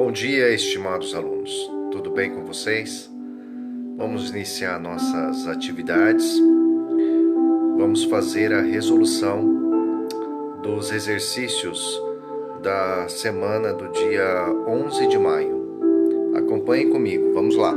Bom dia, estimados alunos. Tudo bem com vocês? Vamos iniciar nossas atividades. Vamos fazer a resolução dos exercícios da semana do dia 11 de maio. Acompanhem comigo, vamos lá.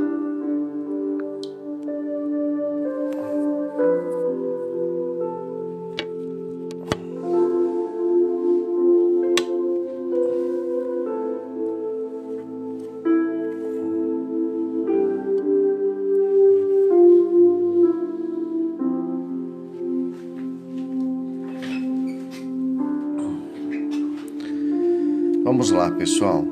Vamos lá, pessoal.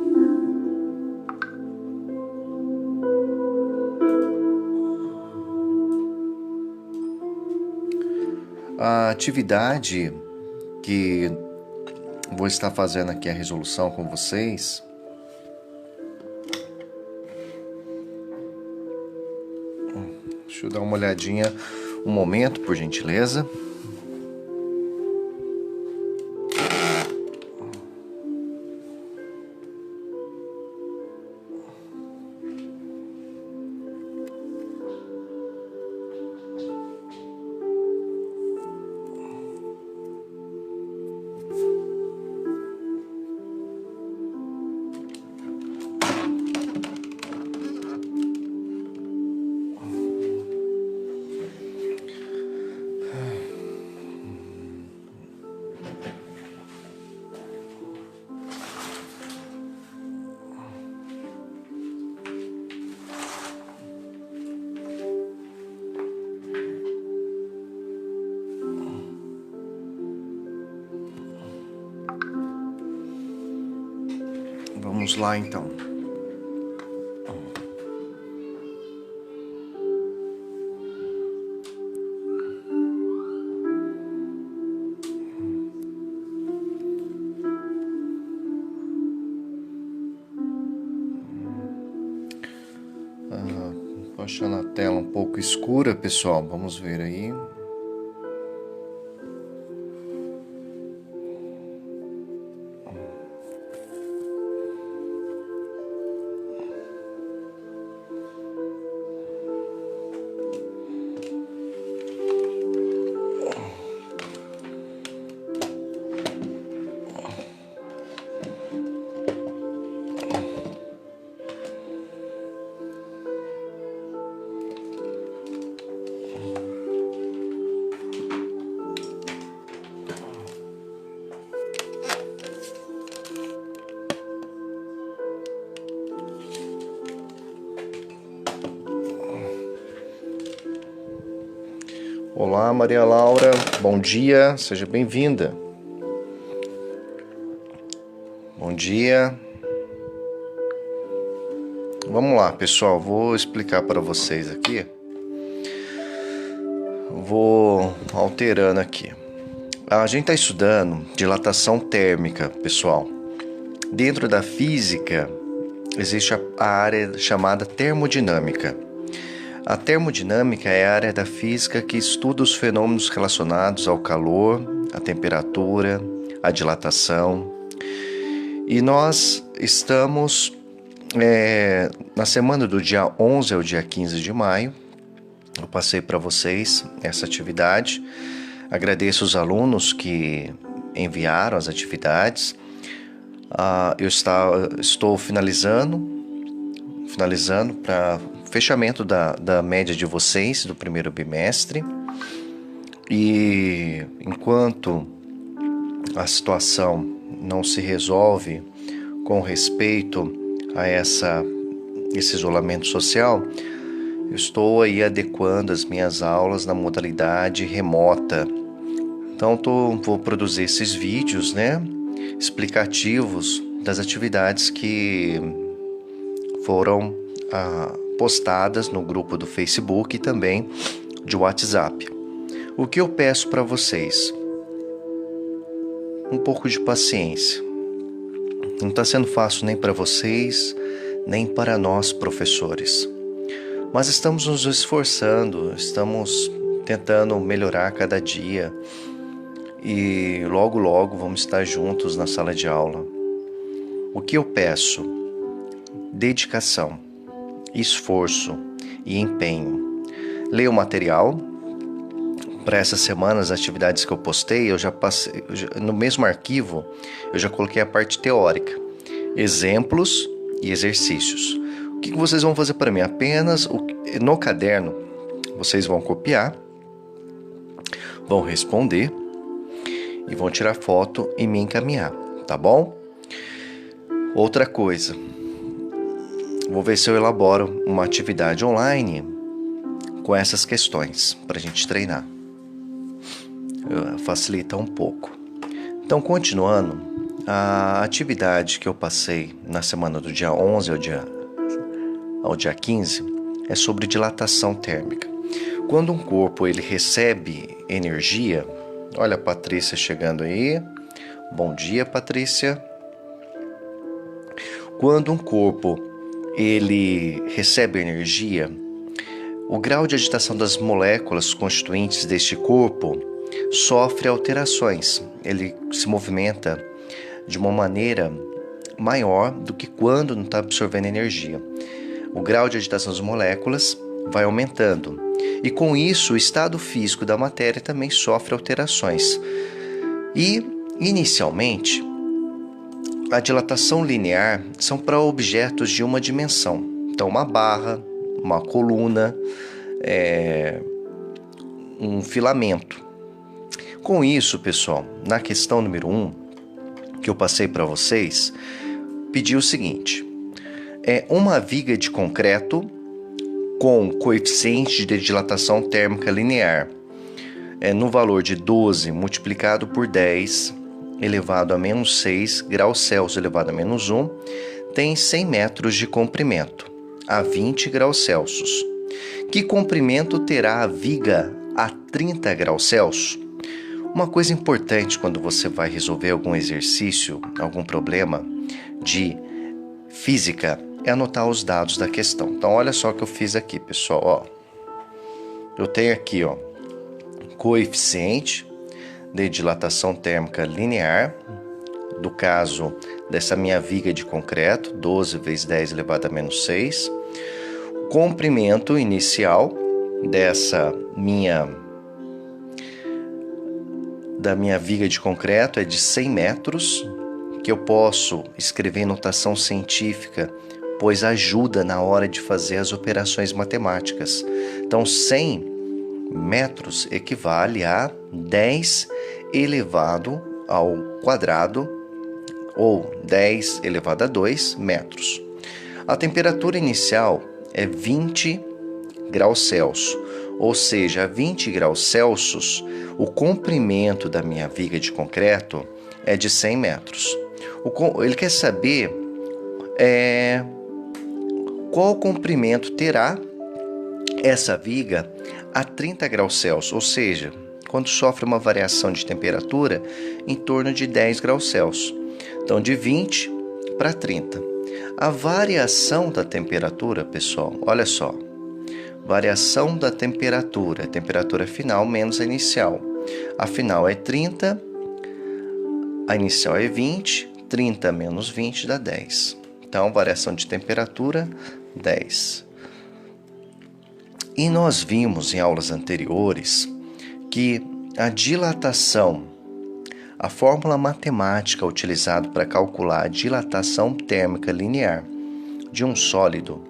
A atividade que vou estar fazendo aqui a resolução com vocês deixa eu dar uma olhadinha um momento, por gentileza. Vamos lá, então. Tô achando a tela um pouco escura, pessoal. Vamos ver aí. Olá, Maria Laura, bom dia, seja bem-vinda. Bom dia. Vamos lá, pessoal, vou explicar para vocês aqui. Vou alterando aqui. A gente está estudando dilatação térmica, pessoal. Dentro da física, existe a área chamada termodinâmica. A termodinâmica é a área da física que estuda os fenômenos relacionados ao calor, à temperatura, à dilatação. E nós estamos na semana do dia 11 ao dia 15 de maio. Eu passei para vocês essa atividade. Agradeço os alunos que enviaram as atividades. Eu estou finalizando para fechamento da média de vocês do primeiro bimestre. E enquanto a situação não se resolve com respeito a esse isolamento social, eu estou aí adequando as minhas aulas na modalidade remota. Então vou produzir esses vídeos, explicativos das atividades que foram postadas no grupo do Facebook e também de WhatsApp. O que eu peço para vocês? Um pouco de paciência. Não está sendo fácil nem para vocês, nem para nós, professores. Mas estamos nos esforçando, estamos tentando melhorar cada dia e logo vamos estar juntos na sala de aula. O que eu peço? dedicação, esforço e empenho. Leia o material. Para essa semana, as atividades que eu postei, eu já passei no mesmo arquivo, eu já coloquei a parte teórica, exemplos e exercícios. O que vocês vão fazer para mim? Apenas no caderno, vocês vão copiar, vão responder e vão tirar foto e me encaminhar, tá bom? Outra coisa, vou ver se eu elaboro uma atividade online com essas questões para a gente treinar. Facilita um pouco. Então, continuando, a atividade que eu passei na semana do dia 11 ao dia 15 é sobre dilatação térmica. Quando um corpo ele recebe energia, olha a Patrícia chegando aí. Bom dia, Patrícia. Quando um corpo ele recebe energia, o grau de agitação das moléculas constituintes deste corpo sofre alterações. Ele se movimenta de uma maneira maior do que quando não está absorvendo energia. O grau de agitação das moléculas vai aumentando. E com isso, o estado físico da matéria também sofre alterações. E, inicialmente, a dilatação linear são para objetos de uma dimensão. Então, uma barra, uma coluna, um filamento. Com isso, pessoal, na questão número 1, que eu passei para vocês, pedi o seguinte: uma viga de concreto com coeficiente de dilatação térmica linear no valor de 12 multiplicado por 10 elevado a menos 6 graus Celsius elevado a menos 1 tem 100 metros de comprimento a 20 graus Celsius. Que comprimento terá a viga a 30 graus Celsius? Uma coisa importante quando você vai resolver algum exercício, algum problema de física, é anotar os dados da questão. Então, olha só o que eu fiz aqui, pessoal. Eu tenho aqui, coeficiente de dilatação térmica linear, do caso dessa minha viga de concreto, 12 vezes 10 elevado a menos 6. O comprimento inicial da minha viga de concreto é de 100 metros, que eu posso escrever em notação científica, pois ajuda na hora de fazer as operações matemáticas. Então, 100 metros equivale a 10 elevado ao quadrado, ou 10 elevado a 2 metros. A temperatura inicial é 20 graus Celsius, ou seja, a 20 graus Celsius, o comprimento da minha viga de concreto é de 100 metros. Ele quer saber qual comprimento terá essa viga a 30 graus Celsius, ou seja, quando sofre uma variação de temperatura em torno de 10 graus Celsius. Então, de 20 para 30. A variação da temperatura, pessoal, olha só. Variação da temperatura, temperatura final menos a inicial. A final é 30, a inicial é 20, 30 menos 20 dá 10. Então, variação de temperatura, 10. E nós vimos em aulas anteriores que a dilatação, a fórmula matemática utilizada para calcular a dilatação térmica linear de um sólido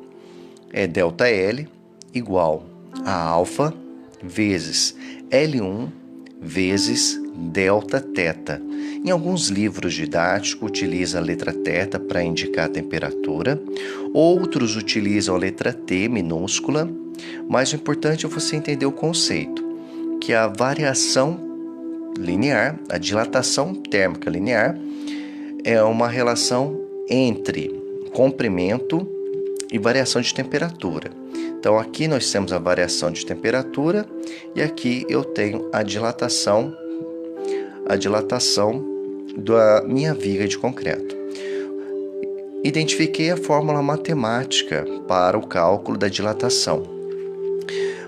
é ΔL igual a alfa vezes L1 vezes delta θ. Em alguns livros didáticos utiliza a letra θ para indicar a temperatura, outros utilizam a letra T minúscula, mas o importante é você entender o conceito, que a variação linear, a dilatação térmica linear, é uma relação entre comprimento e variação de temperatura. Então, aqui nós temos a variação de temperatura e aqui eu tenho a dilatação da minha viga de concreto. Identifiquei a fórmula matemática para o cálculo da dilatação.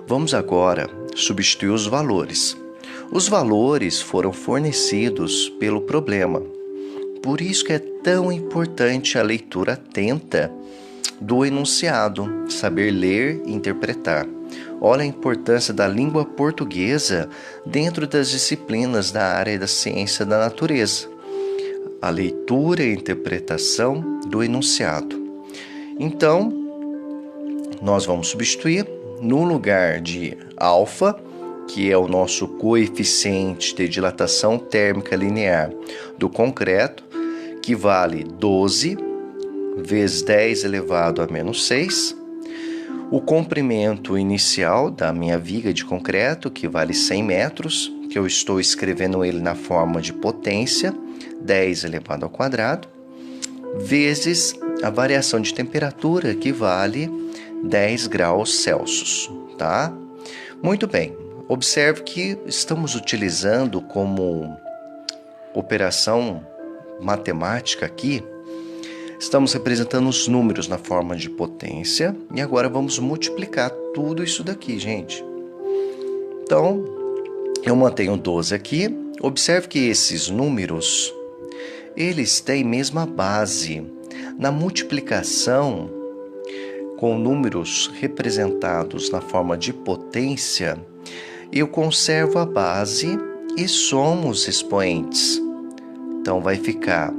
Vamos agora substituir os valores. Os valores foram fornecidos pelo problema. Por isso que é tão importante a leitura atenta do enunciado, saber ler e interpretar. Olha a importância da língua portuguesa dentro das disciplinas da área da ciência da natureza. A leitura e interpretação do enunciado. Então, nós vamos substituir no lugar de alfa, que é o nosso coeficiente de dilatação térmica linear do concreto, que vale 12 vezes 10 elevado a menos 6. O comprimento inicial da minha viga de concreto, que vale 100 metros, que eu estou escrevendo ele na forma de potência, 10 elevado ao quadrado, vezes a variação de temperatura, que vale 10 graus Celsius, tá? Muito bem. Observe que estamos utilizando como operação matemática aqui, estamos representando os números na forma de potência e agora vamos multiplicar tudo isso daqui, gente. Então, eu mantenho 12 aqui. Observe que esses números, eles têm mesma base. Na multiplicação com números representados na forma de potência, eu conservo a base e somo os expoentes. Então, vai ficar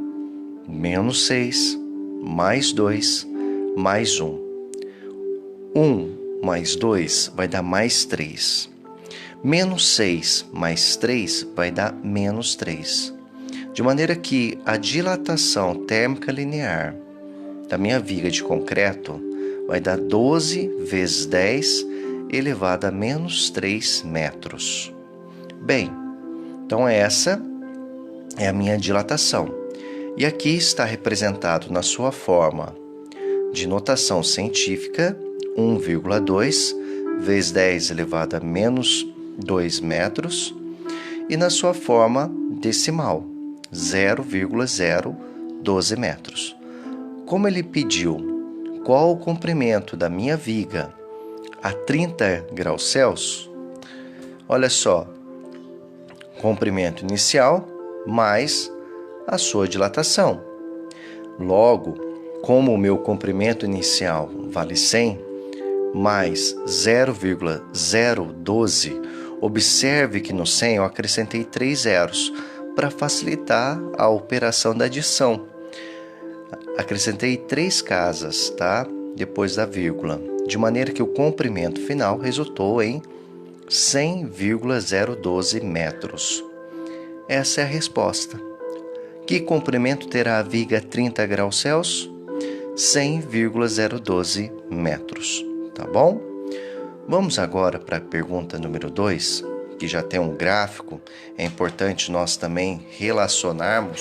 menos 6, mais 2, mais 1. 1 mais 2 vai dar mais 3. Menos 6 mais 3 vai dar menos 3. De maneira que a dilatação térmica linear da minha viga de concreto vai dar 12 vezes 10 elevado a menos 3 metros. Bem, então essa é a minha dilatação. E aqui está representado na sua forma de notação científica 1,2 vezes 10 elevado a menos 2 metros e na sua forma decimal 0,012 metros. Como ele pediu qual o comprimento da minha viga a 30 graus Celsius, olha só, comprimento inicial mais a sua dilatação. Logo, como o meu comprimento inicial vale 100, mais 0,012, observe que no 100 eu acrescentei 3 zeros para facilitar a operação da adição. Acrescentei 3 casas, tá? Depois da vírgula, de maneira que o comprimento final resultou em 100,012 metros. Essa é a resposta. Que comprimento terá a viga a 30 graus Celsius? 100,012 metros, tá bom? Vamos agora para a pergunta número 2, que já tem um gráfico. É importante nós também relacionarmos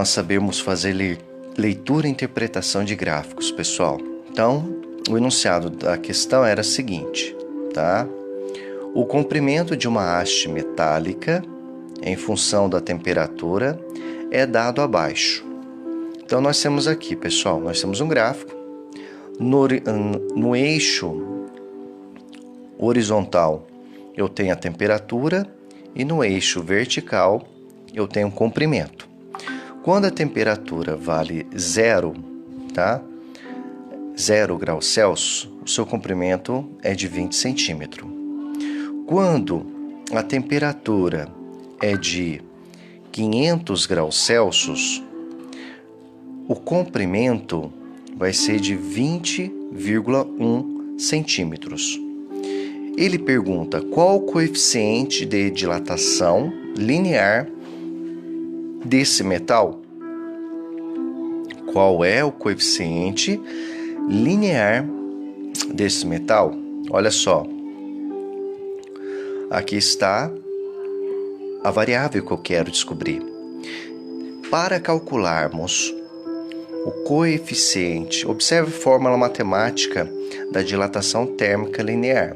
sabermos fazer leitura e interpretação de gráficos, pessoal. Então, o enunciado da questão era o seguinte, tá? O comprimento de uma haste metálica, em função da temperatura, é dado abaixo. Então, nós temos aqui, pessoal, nós temos um gráfico. No eixo horizontal, eu tenho a temperatura e no eixo vertical, eu tenho o comprimento. Quando a temperatura vale 0, tá? 0 graus Celsius, o seu comprimento é de 20 centímetros. Quando a temperatura é de 500 graus Celsius, o comprimento vai ser de 20,1 centímetros. Ele pergunta qual o coeficiente de dilatação linear desse metal. Qual é o coeficiente linear desse metal? Olha só. Aqui está a variável que eu quero descobrir. Para calcularmos o coeficiente, observe a fórmula matemática da dilatação térmica linear.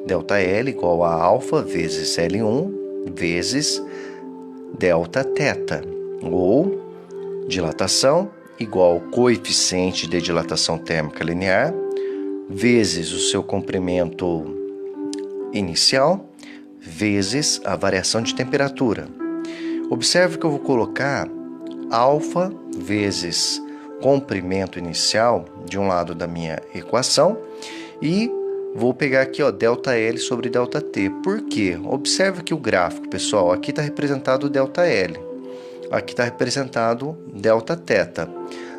ΔL igual a alfa vezes L1 vezes Δθ, ou dilatação igual ao coeficiente de dilatação térmica linear vezes o seu comprimento inicial vezes a variação de temperatura. Observe que eu vou colocar alfa vezes comprimento inicial de um lado da minha equação e vou pegar aqui, ó, ΔL sobre ΔT. Por quê? Observe que o gráfico, pessoal, aqui está representado ΔL. Aqui está representado Δθ.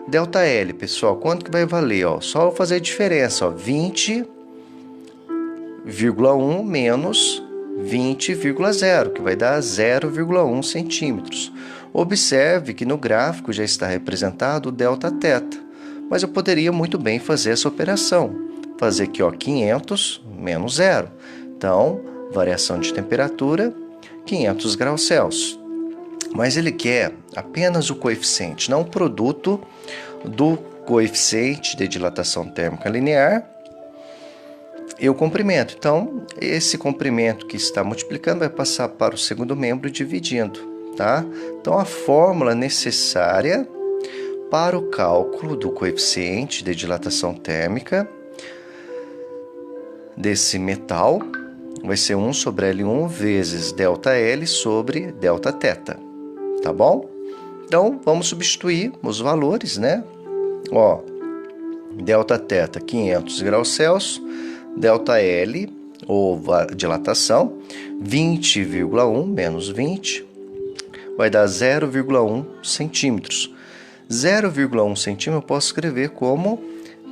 ΔL, pessoal, quanto que vai valer? Ó? Só eu fazer a diferença, ó, 20,1 menos 20,0, que vai dar 0,1 centímetros. Observe que no gráfico já está representado o Δθ, mas eu poderia muito bem fazer essa operação. Fazer aqui, ó, 500 menos 0. Então, variação de temperatura, 500 graus Celsius. Mas ele quer apenas o coeficiente, não o produto do coeficiente de dilatação térmica linear e o comprimento. Então, esse comprimento que está multiplicando vai passar para o segundo membro dividindo, tá? Então, a fórmula necessária para o cálculo do coeficiente de dilatação térmica desse metal vai ser 1 sobre L1 vezes ΔL sobre Δθ, tá bom? Então, vamos substituir os valores, né? Ó, Δθ 500 graus Celsius, ΔL, ou dilatação, 20,1 menos 20, vai dar 0,1 centímetros. 0,1 centímetro eu posso escrever como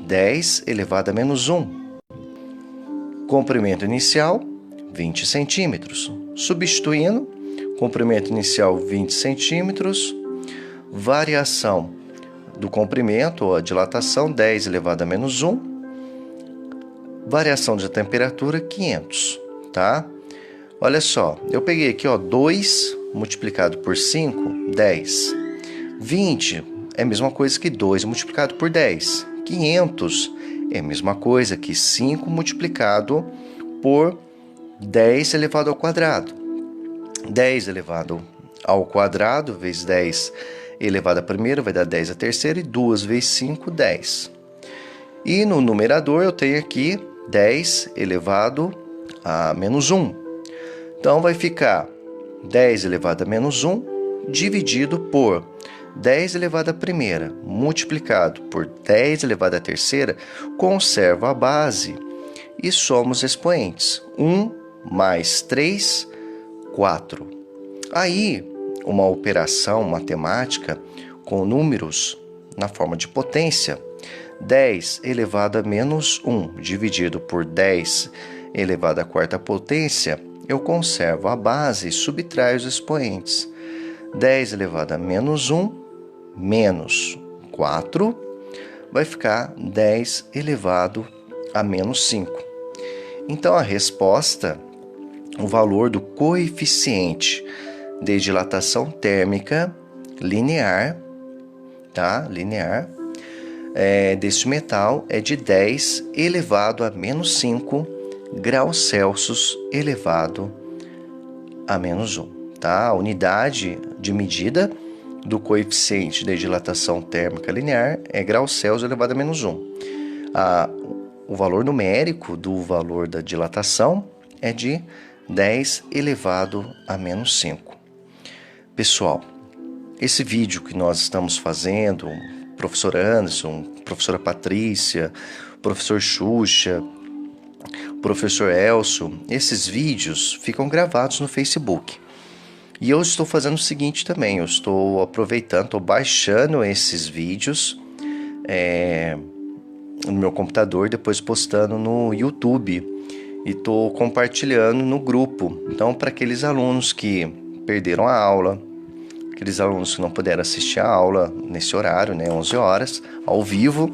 10 elevado a menos 1. Comprimento inicial, 20 centímetros. Substituindo, comprimento inicial 20 centímetros, variação do comprimento, ou a dilatação, 10 elevado a menos 1, variação de temperatura, 500, tá? Olha só, eu peguei aqui, ó, 2 multiplicado por 5, 10. 20 é a mesma coisa que 2 multiplicado por 10. 500 é a mesma coisa que 5 multiplicado por 10 elevado ao quadrado. 10 elevado ao quadrado vezes 10 elevado à primeira vai dar 10 à terceira, e 2 vezes 5, 10. E no numerador eu tenho aqui 10 elevado a menos 1. Então vai ficar 10 elevado a menos 1 dividido por 10 elevado à primeira multiplicado por 10 elevado à terceira, conserva a base e somos expoentes. 1 mais 3, 4. Aí, uma operação matemática com números na forma de potência. 10 elevado a menos 1 dividido por 10 elevado à quarta potência, eu conservo a base e subtraio os expoentes. 10 elevado a menos 1 menos 4 vai ficar 10 elevado a menos 5. Então, a resposta, o valor do coeficiente de dilatação térmica linear, tá? Linear, desse metal é de 10 elevado a menos 5 graus Celsius elevado a menos 1, tá? A unidade de medida do coeficiente de dilatação térmica linear é graus Celsius elevado a menos 1. O valor numérico do valor da dilatação é de 10 elevado a menos 5. Pessoal, esse vídeo que nós estamos fazendo, professor Anderson, professora Patrícia, professor Xuxa, professor Elcio, esses vídeos ficam gravados no Facebook. E eu estou fazendo o seguinte também, eu estou aproveitando, estou baixando esses vídeos no meu computador, depois postando no YouTube e estou compartilhando no grupo. Então, para aqueles alunos que perderam a aula, aqueles alunos que não puderam assistir a aula nesse horário, né, 11 horas, ao vivo,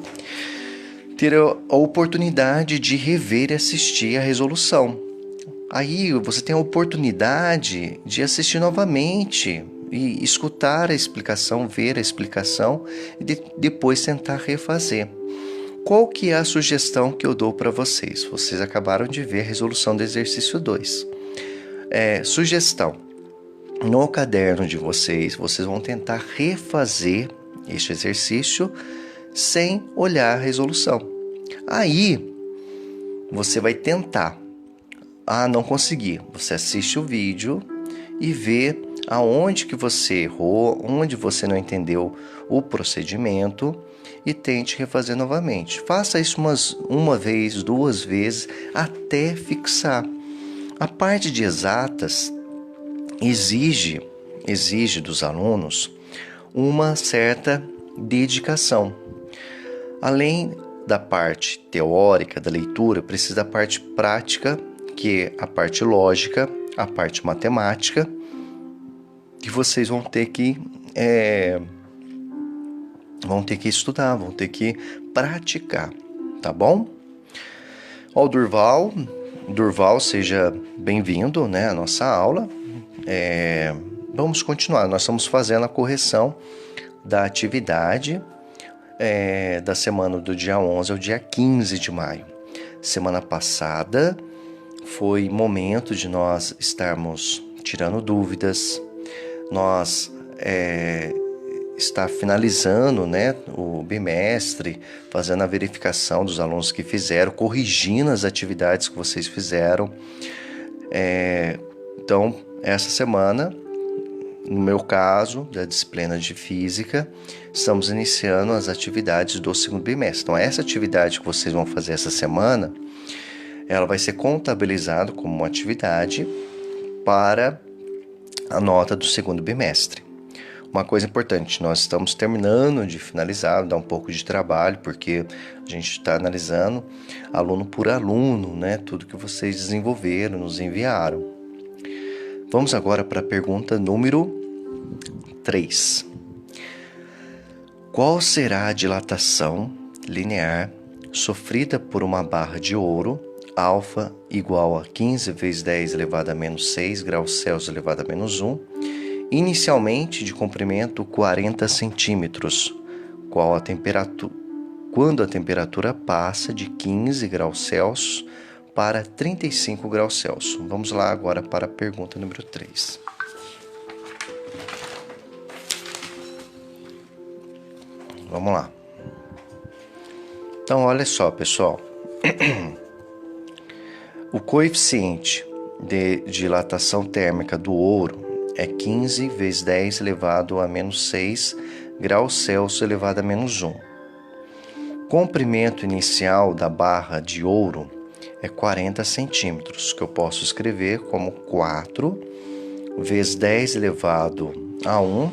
ter a oportunidade de rever e assistir a resolução. Aí você tem a oportunidade de assistir novamente e escutar a explicação, ver a explicação e depois tentar refazer. Qual que é a sugestão que eu dou para vocês? Vocês acabaram de ver a resolução do exercício 2. Sugestão. No caderno de vocês vão tentar refazer este exercício sem olhar a resolução. Aí, você vai tentar. Não consegui. Você assiste o vídeo e vê aonde que você errou, onde você não entendeu o procedimento e tente refazer novamente. Faça isso uma vez, 2 vezes, até fixar. A parte de exatas exige dos alunos uma certa dedicação. Além da parte teórica da leitura, precisa da parte prática, que é a parte lógica, a parte matemática, que vocês vão ter que estudar, vão ter que praticar, tá bom? Ó, Durval, seja bem-vindo, né, à nossa aula. Vamos continuar, nós estamos fazendo a correção da atividade da semana do dia 11 ao dia 15 de maio. Semana passada foi momento de nós estarmos tirando dúvidas, nós está finalizando, né, o bimestre, fazendo a verificação dos alunos que fizeram, corrigindo as atividades que vocês fizeram. Então, essa semana, no meu caso, da disciplina de Física, estamos iniciando as atividades do segundo bimestre. Então, essa atividade que vocês vão fazer essa semana, ela vai ser contabilizada como uma atividade para a nota do segundo bimestre. Uma coisa importante, nós estamos terminando de finalizar, dá um pouco de trabalho, porque a gente está analisando aluno por aluno, né? Tudo que vocês desenvolveram, nos enviaram. Vamos agora para a pergunta número 3. Qual será a dilatação linear sofrida por uma barra de ouro, alfa igual a 15 vezes 10 elevado a menos 6 graus Celsius elevado a menos 1, inicialmente de comprimento 40 centímetros, quando a temperatura passa de 15 graus Celsius para 35 graus Celsius. Vamos lá agora para a pergunta número 3. Vamos lá. Então, olha só, pessoal. O coeficiente de dilatação térmica do ouro é 15 vezes 10 elevado a menos 6 graus Celsius elevado a menos 1. Comprimento inicial da barra de ouro é 40 centímetros, que eu posso escrever como 4 vezes 10 elevado a 1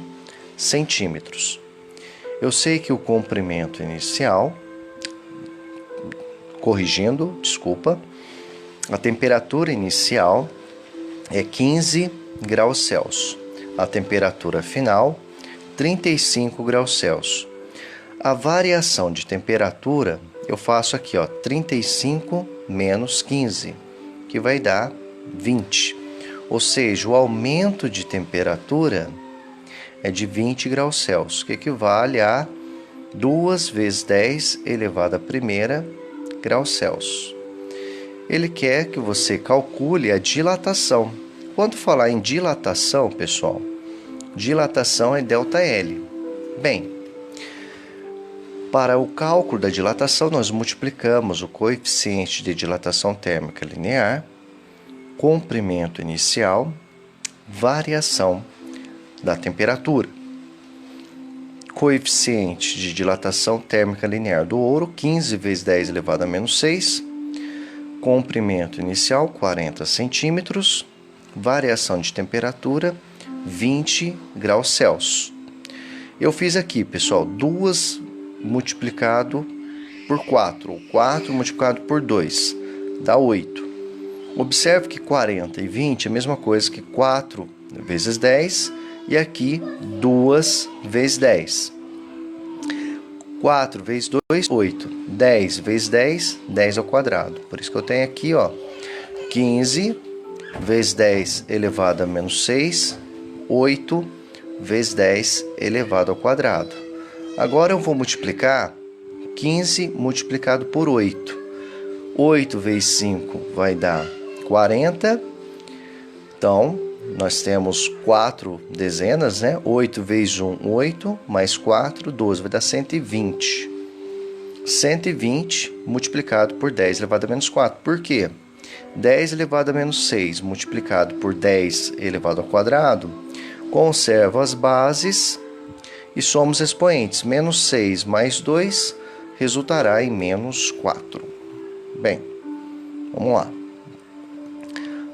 centímetros. Eu sei que o comprimento inicial, a temperatura inicial é 15 graus Celsius. A temperatura final, 35 graus Celsius. A variação de temperatura, eu faço aqui, 35 menos 15, que vai dar 20. Ou seja, o aumento de temperatura é de 20 graus Celsius, que equivale a 2 vezes 10 elevado a primeira graus Celsius. Ele quer que você calcule a dilatação. Quando falar em dilatação, pessoal, dilatação é ΔL. Bem, para o cálculo da dilatação, nós multiplicamos o coeficiente de dilatação térmica linear, comprimento inicial, variação da temperatura. Coeficiente de dilatação térmica linear do ouro, 15 vezes 10 elevado a menos 6. Comprimento inicial, 40 centímetros. Variação de temperatura, 20 graus Celsius. Eu fiz aqui, pessoal, 2 multiplicado por 4, ou 4 multiplicado por 2, dá 8. Observe que 40 e 20 é a mesma coisa que 4 vezes 10, e aqui 2 vezes 10. 4 vezes 2, 8. 10 vezes 10, 10 ao quadrado. Por isso que eu tenho aqui, 15 vezes 10 elevado a menos 6, 8 vezes 10 elevado ao quadrado. Agora eu vou multiplicar 15 multiplicado por 8. 8 vezes 5 vai dar 40. Então, nós temos 4 dezenas, né? 8 vezes 1, 8, mais 4, 12, vai dar 120. 120 multiplicado por 10 elevado a menos 4. Por quê? 10 elevado a menos 6 multiplicado por 10 elevado ao quadrado, Conservo as bases e somos expoentes. Menos 6 mais 2 resultará em menos 4. Bem, vamos lá.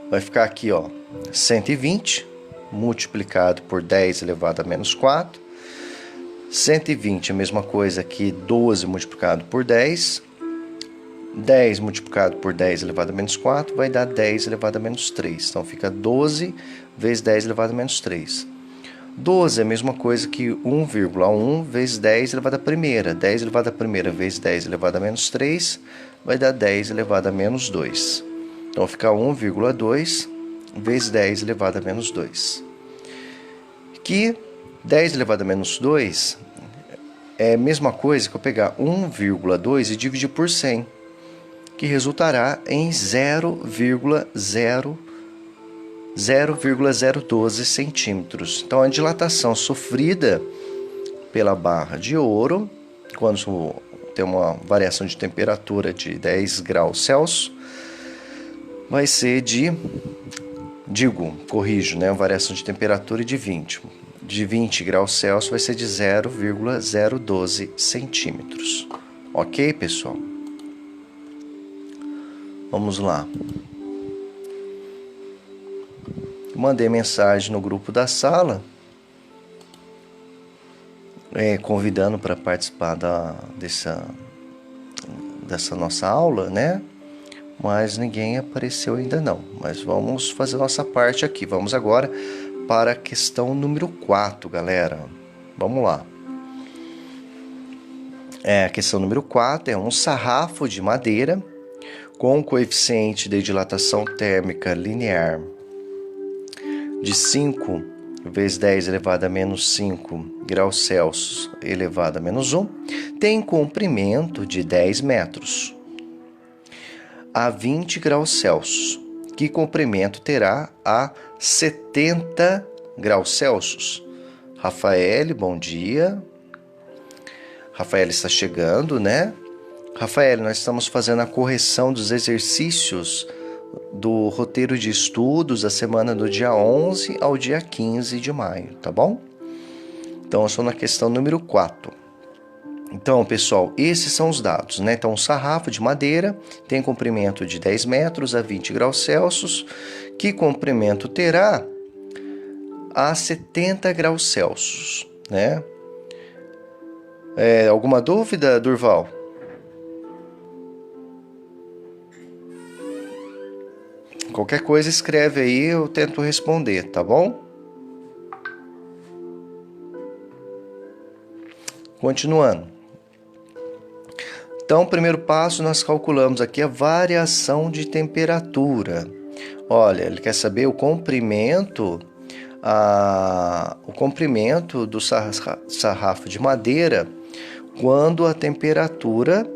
Vai ficar aqui, ó, 120 multiplicado por 10 elevado a menos 4. 120 é a mesma coisa que 12 multiplicado por 10. 10 multiplicado por 10 elevado a menos 4 vai dar 10 elevado a menos 3. Então fica 12 vezes 10 elevado a menos 3. 12 é a mesma coisa que 1,1 vezes 10 elevado a primeira. 10 elevado a primeira vezes 10 elevado a menos 3 vai dar 10 elevado a menos 2. Então fica 1,2 vezes 10 elevado a menos 2. Que 10 elevado a menos 2 é a mesma coisa que eu pegar 1,2 e dividir por 100, que resultará em 0,012 centímetros. Então, a dilatação sofrida pela barra de ouro, quando tem uma variação de temperatura de 10 graus Celsius, vai ser uma variação de temperatura de 20 graus Celsius vai ser de 0,012 centímetros. Ok, pessoal? Vamos lá. Mandei mensagem no grupo da sala, convidando para participar dessa nossa aula, né? Mas ninguém apareceu ainda não. Mas vamos fazer nossa parte aqui. Vamos agora para a questão número 4, galera. Vamos lá. A questão número 4 é um sarrafo de madeira com um coeficiente de dilatação térmica linear de 5 vezes 10 elevado a menos 5 graus Celsius elevado a menos 1, tem comprimento de 10 metros a 20 graus Celsius. Que comprimento terá a 70 graus Celsius? Rafael, bom dia. Rafael está chegando, né? Rafael, nós estamos fazendo a correção dos exercícios do roteiro de estudos da semana do dia 11 ao dia 15 de maio, tá bom? Então, eu estou na questão número 4. Então, pessoal, esses são os dados, né? Então, um sarrafo de madeira tem comprimento de 10 metros a 20 graus Celsius. Que comprimento terá a 70 graus Celsius, né? Alguma dúvida, Durval? Qualquer coisa escreve aí, eu tento responder, tá bom? Continuando. Então, primeiro passo, nós calculamos aqui a variação de temperatura. Olha, ele quer saber o comprimento do sarrafo de madeira quando a temperatura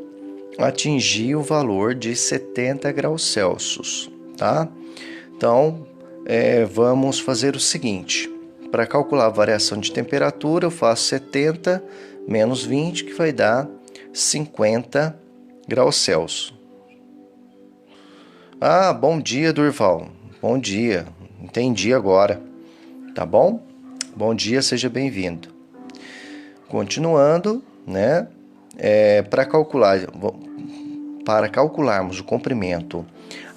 atingir o valor de 70 graus Celsius, tá? Então, vamos fazer o seguinte. Para calcular a variação de temperatura, eu faço 70 menos 20, que vai dar 50 graus Celsius. Ah, bom dia, Durval. Bom dia. Entendi agora. Tá bom? Bom dia, seja bem-vindo. Continuando, né? Para calcularmos o comprimento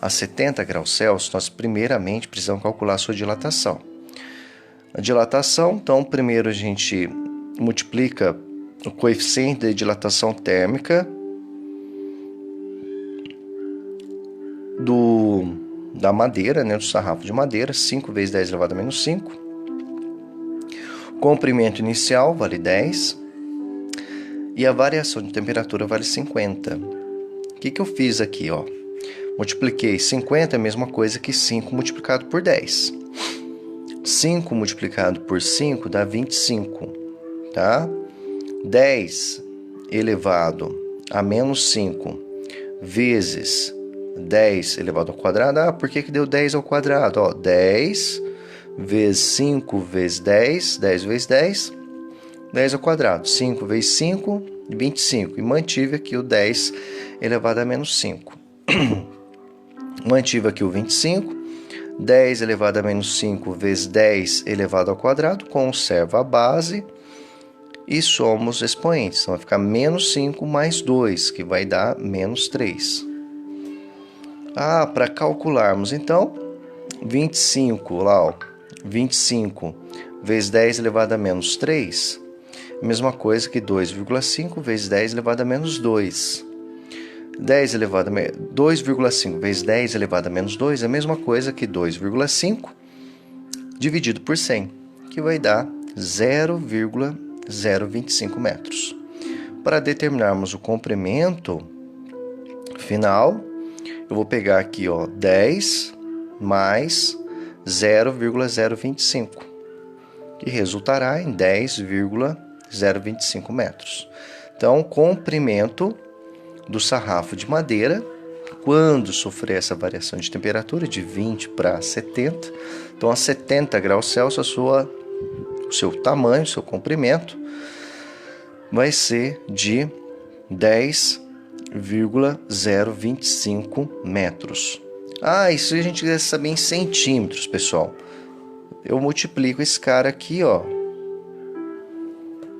a 70 graus Celsius, nós primeiramente precisamos calcular a sua dilatação. A dilatação, então, primeiro a gente multiplica o coeficiente de dilatação térmica da madeira, né, do sarrafo de madeira, 5 vezes 10 elevado a menos 5. Comprimento inicial vale 10. E a variação de temperatura vale 50. O que eu fiz aqui, ó? Multipliquei 50 é a mesma coisa que 5 multiplicado por 10. 5 multiplicado por 5 dá 25, tá? 10 elevado a menos 5 vezes 10 elevado ao quadrado. Ah, por que deu 10 ao quadrado? Ó, 10 vezes 5 vezes 10, 10 vezes 10, 10 ao quadrado. 5 vezes 5, 25. E mantive aqui o 10 elevado a menos 5. Mantive aqui o 25. 10 elevado a menos 5 vezes 10 elevado ao quadrado, conserva a base e somos expoentes. Então, vai ficar menos 5 mais 2, que vai dar menos 3. Para calcularmos, então, 25 lá, ó, 25 vezes 10 elevado a menos 3, mesma coisa que 2,5 vezes 10 elevado a menos 2. 2,5 vezes 10 elevado a menos 2 é a mesma coisa que 2,5 dividido por 100, que vai dar 0,025 metros. Para determinarmos o comprimento final, eu vou pegar aqui, ó, 10 mais 0,025, que resultará em 10,025 metros. Então, o comprimento do sarrafo de madeira, quando sofrer essa variação de temperatura de 20 para 70, então a 70 graus Celsius, o seu tamanho, o seu comprimento, vai ser de 10,025 metros. Isso a gente quer saber em centímetros, pessoal. Eu multiplico esse cara aqui, ó.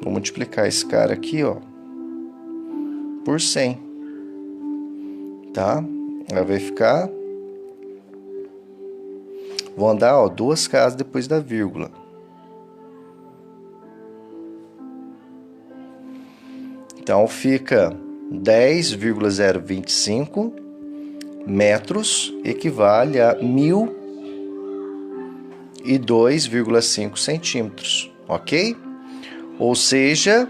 Vou multiplicar esse cara aqui, ó, por 100. Tá? Aí vai ficar... Vou andar, ó, 2 casas depois da vírgula. Então, fica 10,025 metros, equivale a 1.002,5 centímetros, ok? Ou seja,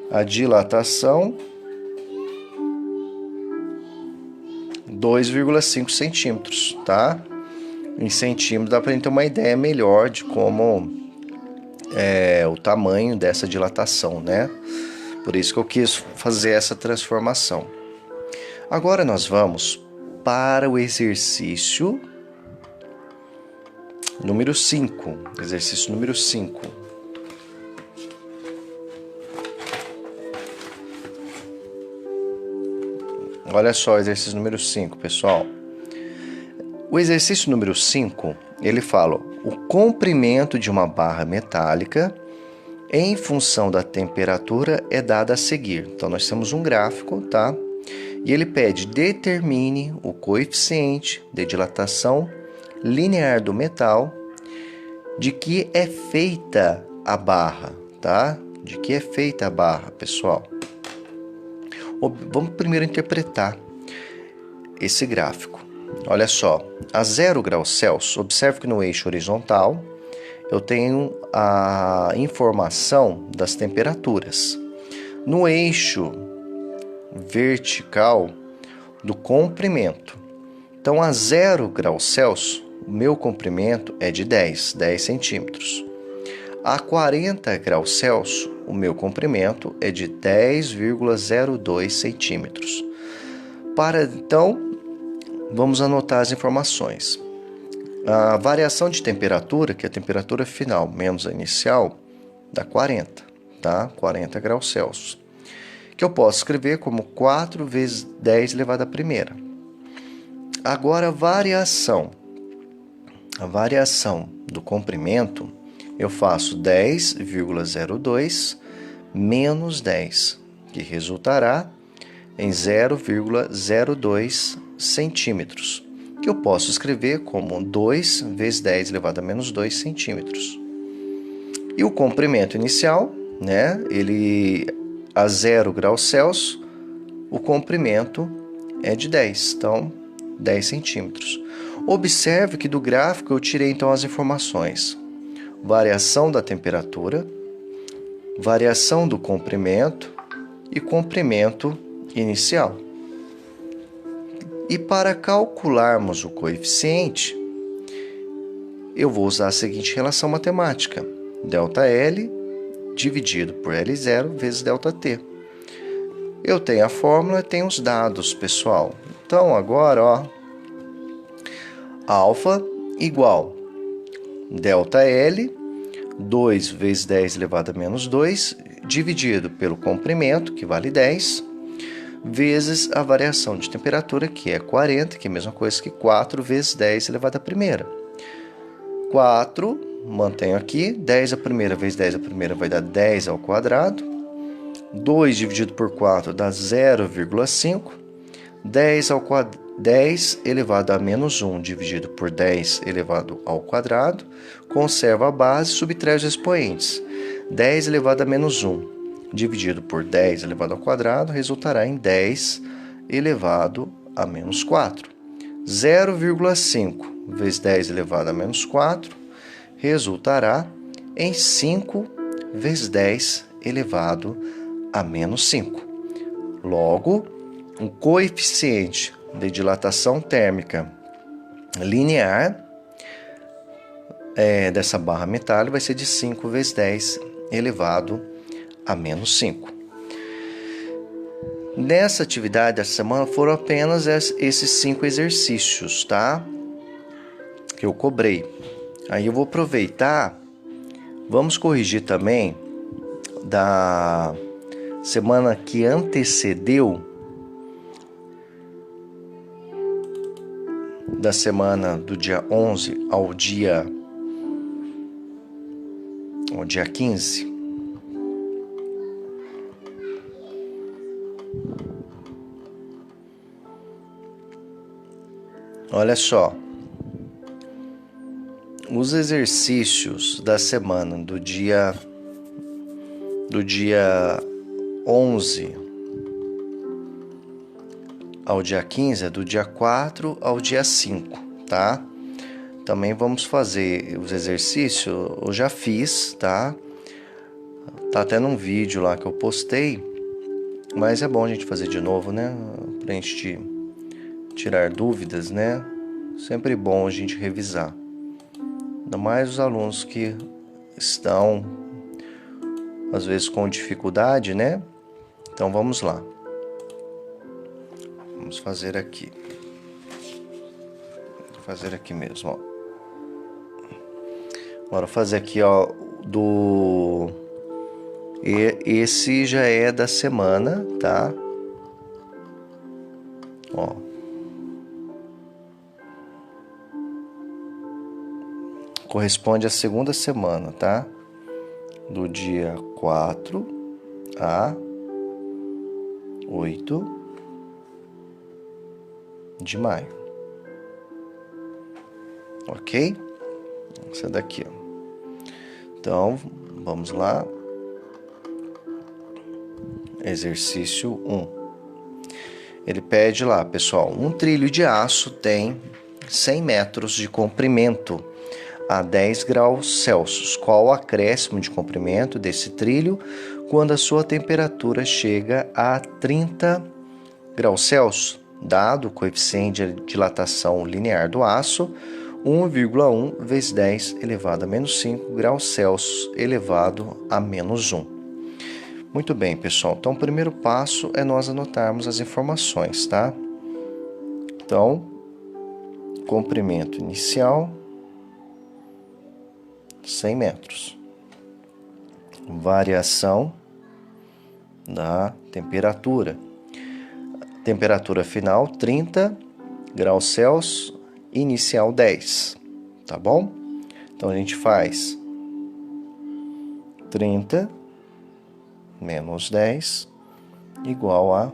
a dilatação 2,5 centímetros, tá? Em centímetros dá para a gente ter uma ideia melhor de como é o tamanho dessa dilatação, né? Por isso que eu quis fazer essa transformação. Agora nós vamos para o exercício número 5. Exercício número 5. Olha só o exercício número 5, pessoal. O exercício número 5, ele fala o comprimento de uma barra metálica em função da temperatura é dado a seguir. Então, nós temos um gráfico, tá? E ele pede, determine o coeficiente de dilatação linear do metal de que é feita a barra, tá? De que é feita a barra, pessoal. Vamos primeiro interpretar esse gráfico. Olha só, a 0 graus Celsius, observe que no eixo horizontal eu tenho a informação das temperaturas. No eixo vertical do comprimento. Então, a 0 graus Celsius, o meu comprimento é de 10 centímetros. A 40 graus Celsius, o meu comprimento é de 10,02 centímetros. Então, vamos anotar as informações. A variação de temperatura, que é a temperatura final menos a inicial, dá 40, tá? 40 graus Celsius. Que eu posso escrever como 4 vezes 10 elevado à primeira. Agora, a variação do comprimento, eu faço 10,02 menos 10, que resultará em 0,02 centímetros, que eu posso escrever como 2 vezes 10 elevado a menos 2 centímetros. E o comprimento inicial, né, ele a 0 graus Celsius, o comprimento é de 10, então 10 centímetros. Observe que do gráfico eu tirei então as informações: variação da temperatura, variação do comprimento e comprimento inicial. E para calcularmos o coeficiente, eu vou usar a seguinte relação matemática: ΔL dividido por L0 vezes ΔT. Eu tenho a fórmula e tenho os dados, pessoal. Então, agora, ó, alfa igual ΔL, 2 vezes 10 elevado a menos 2, dividido pelo comprimento, que vale 10, vezes a variação de temperatura, que é 40, que é a mesma coisa que 4 vezes 10 elevado à primeira. 4, mantenho aqui, 10 a primeira vezes 10 a primeira vai dar 10 ao quadrado. 2 dividido por 4 dá 0,5. 10 elevado a menos 1 dividido por 10 elevado ao quadrado. Conserva a base, subtrai os expoentes. 10 elevado a menos 1 dividido por 10 elevado ao quadrado resultará em 10 elevado a menos 4. 0,5 vezes 10 elevado a menos 4 resultará em 5 vezes 10 elevado a menos 5. Logo, o coeficiente de dilatação térmica linear dessa barra metálica vai ser de 5 vezes 10 elevado a menos 5. Nessa atividade dessa semana foram apenas esses 5 exercícios, tá? Que eu cobrei. Aí eu vou aproveitar, vamos corrigir também da semana que antecedeu, da semana do dia 11 ao dia 15. Olha só, os exercícios da semana do dia 11 ao dia 15 é do dia 4 ao dia 5, tá? Também vamos fazer os exercícios, eu já fiz, tá? Tá até num vídeo lá que eu postei, mas é bom a gente fazer de novo, né? Pra gente tirar dúvidas, né? Sempre bom a gente revisar. Ainda mais os alunos que estão, às vezes, com dificuldade, né? Então, vamos lá. Vamos fazer aqui. Vou fazer aqui mesmo, ó. Agora, fazer aqui, ó, esse já é da semana, tá? Ó. Corresponde à segunda semana, tá? Do dia 4 a 8 de maio. Ok? Essa daqui, ó. Então, vamos lá. Exercício 1. Ele pede lá, pessoal, um trilho de aço tem 100 metros de comprimento a 10 graus Celsius. Qual o acréscimo de comprimento desse trilho quando a sua temperatura chega a 30 graus Celsius? Dado o coeficiente de dilatação linear do aço, 1,1 vezes 10 elevado a menos 5 graus Celsius elevado a menos 1. Muito bem, pessoal. Então, o primeiro passo é nós anotarmos as informações, tá? Então, comprimento inicial, 100 metros. Variação da temperatura. Temperatura final, 30 graus Celsius, inicial 10, tá bom? Então, a gente faz 30 menos 10 igual a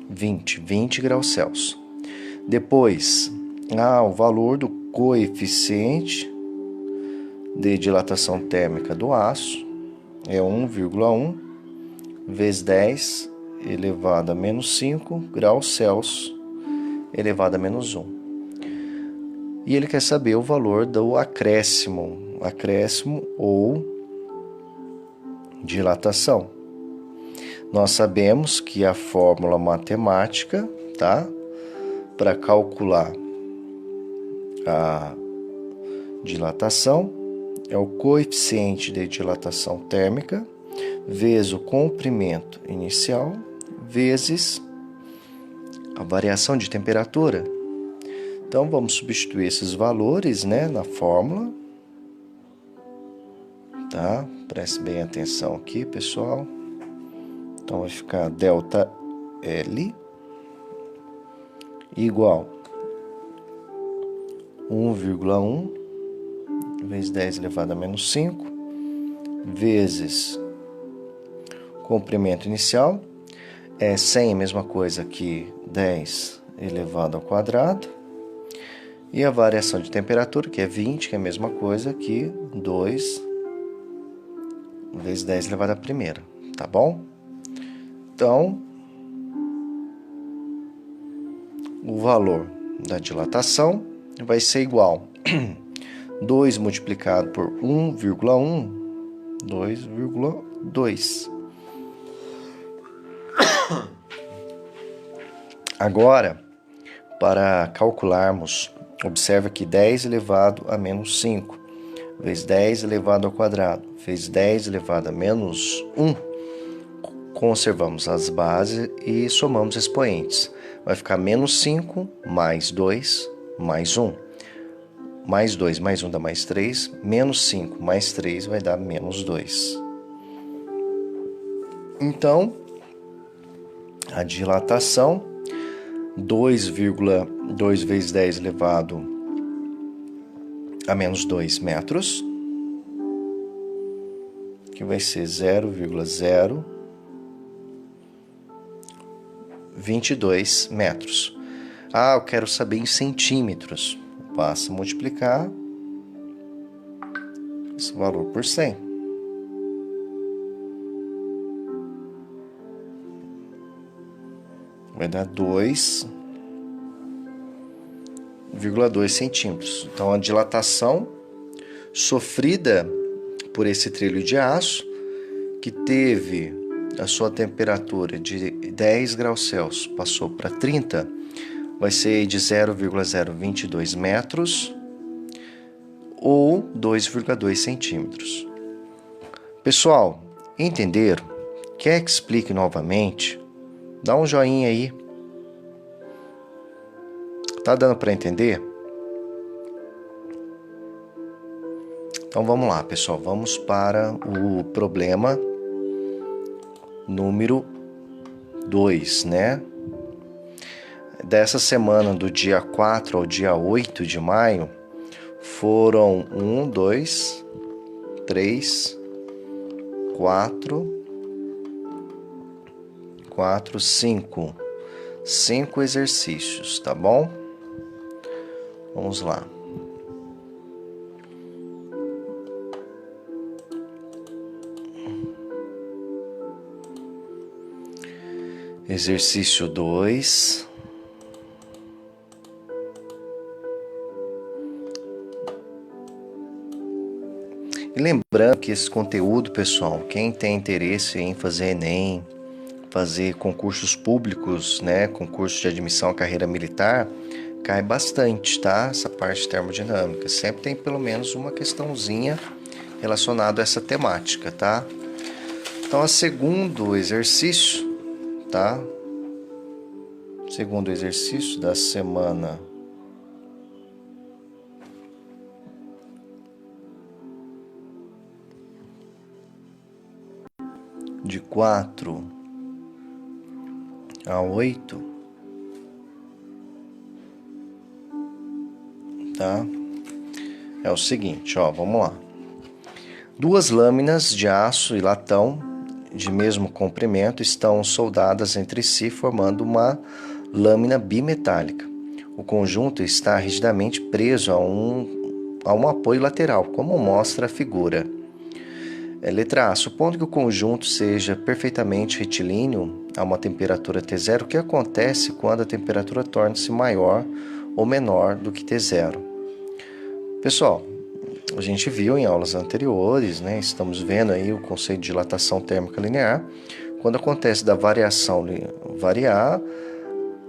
20 graus Celsius. Depois, o valor do coeficiente de dilatação térmica do aço é 1,1 vezes 10 elevado a menos 5 graus Celsius elevado a menos 1. E ele quer saber o valor do acréscimo ou dilatação. Nós sabemos que a fórmula matemática, tá? Para calcular a dilatação é o coeficiente de dilatação térmica vezes o comprimento inicial vezes a variação de temperatura. Então, vamos substituir esses valores, né, na fórmula. Tá? Preste bem atenção aqui, pessoal. Então vai ficar delta L igual 1,1 vezes 10 elevado a menos 5 vezes comprimento inicial, 100 é a mesma coisa que 10 elevado ao quadrado, e a variação de temperatura, que é 20, que é a mesma coisa que 2 vezes 10 elevado à primeira, tá bom? Então, o valor da dilatação vai ser igual 2 multiplicado por 1,1, 2,2. Agora, para calcularmos, observa que 10 elevado a menos 5 vezes 10 elevado ao quadrado vezes 10 elevado a menos 1, conservamos as bases e somamos expoentes. Vai ficar menos 5 mais 2 mais 1. Mais 2 mais 1 dá mais 3, menos 5 mais 3 vai dar menos 2. Então, a dilatação, 2,2 vezes 10 elevado a menos 2 metros, que vai ser 0,022 metros. Ah, eu quero saber em centímetros. Basta multiplicar esse valor por 100. Vai dar 2,2 centímetros. Então, a dilatação sofrida por esse trilho de aço, que teve a sua temperatura de 10 graus Celsius, passou para 30, vai ser de 0,022 metros ou 2,2 centímetros. Pessoal, entenderam? Quer que explique novamente? Dá um joinha aí. Tá dando para entender? Então vamos lá, pessoal. Vamos para o problema número 2, né? Dessa semana, do dia 4 ao dia 8 de maio, foram 1, 2, 3, 4, 5. 5 exercícios, tá bom? Vamos lá. Exercício 2. E lembrando que esse conteúdo, pessoal, quem tem interesse em fazer Enem, fazer concursos públicos, né, concurso de admissão à carreira militar, cai bastante, tá? Essa parte termodinâmica. Sempre tem pelo menos uma questãozinha relacionada a essa temática, tá? Então, o segundo exercício, tá? Segundo exercício da semana de 4 a 8, tá? É o seguinte, ó, vamos lá. 2 lâminas de aço e latão de mesmo comprimento estão soldadas entre si, formando uma lâmina bimetálica. O conjunto está rigidamente preso a um apoio lateral, como mostra a figura. Letra A. Supondo que o conjunto seja perfeitamente retilíneo a uma temperatura T0, o que acontece quando a temperatura torna-se maior ou menor do que T0? Pessoal, a gente viu em aulas anteriores, né? Estamos vendo aí o conceito de dilatação térmica linear. Quando acontece da variação variar,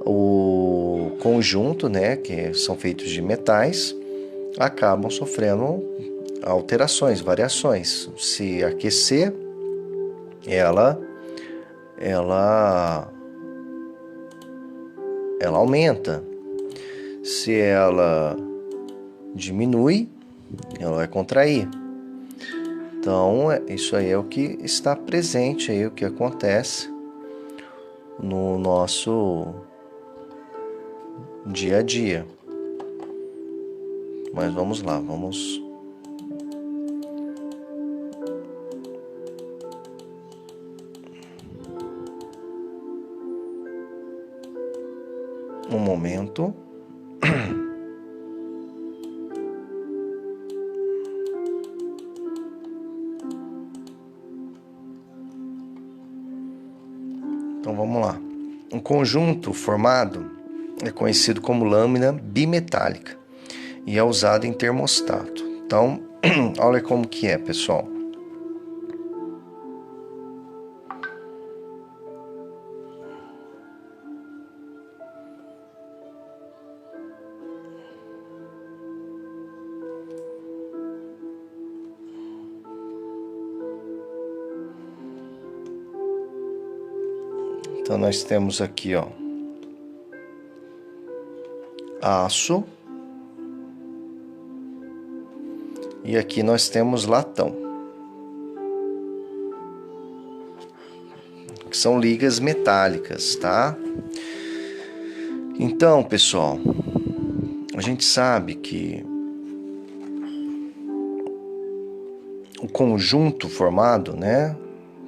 o conjunto, né, que são feitos de metais, acabam sofrendo alterações, variações. Se aquecer, ela aumenta. Se ela diminui, ela vai contrair. Então, isso aí é o que está presente aí, o que acontece no nosso dia a dia. Mas vamos lá, vamos... Um momento. Então vamos lá. Um conjunto formado é conhecido como lâmina bimetálica e é usado em termostato. Então, olha como que é, pessoal. Então nós temos aqui, ó, aço, e aqui nós temos latão, que são ligas metálicas, tá? Então, pessoal, a gente sabe que o conjunto formado, né,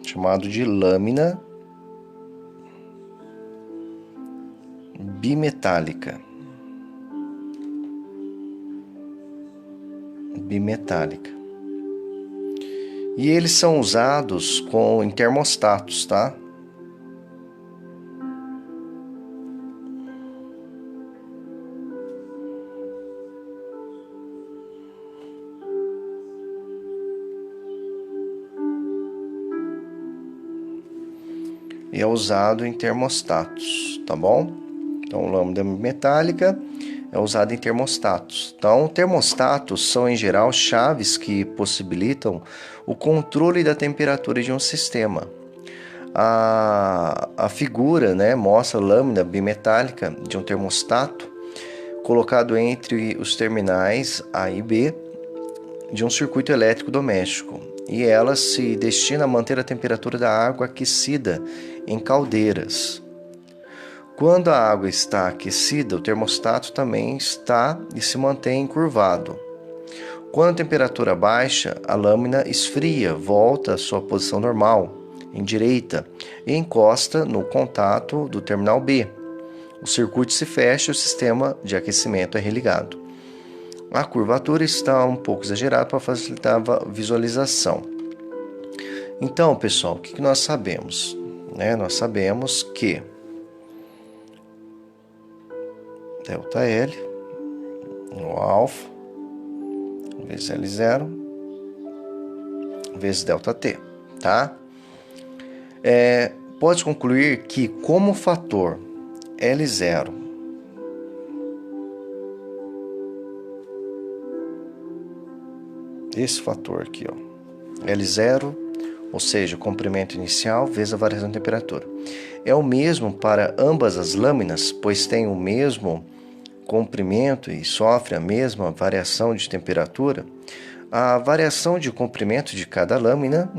chamado de lâmina bimetálica. E eles são usados em termostatos, tá? E é usado em termostatos, tá bom? Então, lâmina metálica é usada em termostatos. Então, termostatos são, em geral, chaves que possibilitam o controle da temperatura de um sistema. A figura, né, mostra a lâmina bimetálica de um termostato colocado entre os terminais A e B de um circuito elétrico doméstico. E ela se destina a manter a temperatura da água aquecida em caldeiras. Quando a água está aquecida, o termostato também está e se mantém encurvado. Quando a temperatura baixa, a lâmina esfria, volta à sua posição normal, em direita, e encosta no contato do terminal B. O circuito se fecha e o sistema de aquecimento é religado. A curvatura está um pouco exagerada para facilitar a visualização. Então, pessoal, o que nós sabemos? Nós sabemos que ΔL, o alfa, vezes L0, vezes ΔT, tá? Pode concluir que, como fator L0 esse fator aqui, ó, L0, ou seja, o comprimento inicial vezes a variação de temperatura, é o mesmo para ambas as lâminas, pois tem o mesmo comprimento e sofre a mesma variação de temperatura. A variação de comprimento de cada lâmina,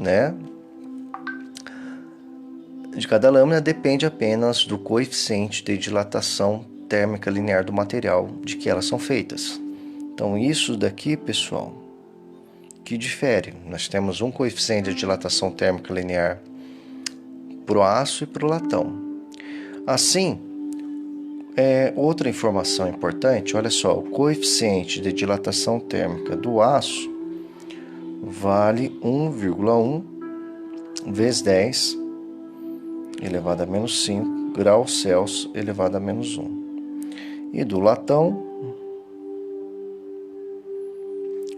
depende apenas do coeficiente de dilatação térmica linear do material de que elas são feitas. Então, isso daqui, pessoal, que difere. Nós temos um coeficiente de dilatação térmica linear para o aço e para o latão. Assim, outra informação importante, olha só, o coeficiente de dilatação térmica do aço vale 1,1 vezes 10 elevado a menos 5 graus Celsius elevado a menos 1. E do latão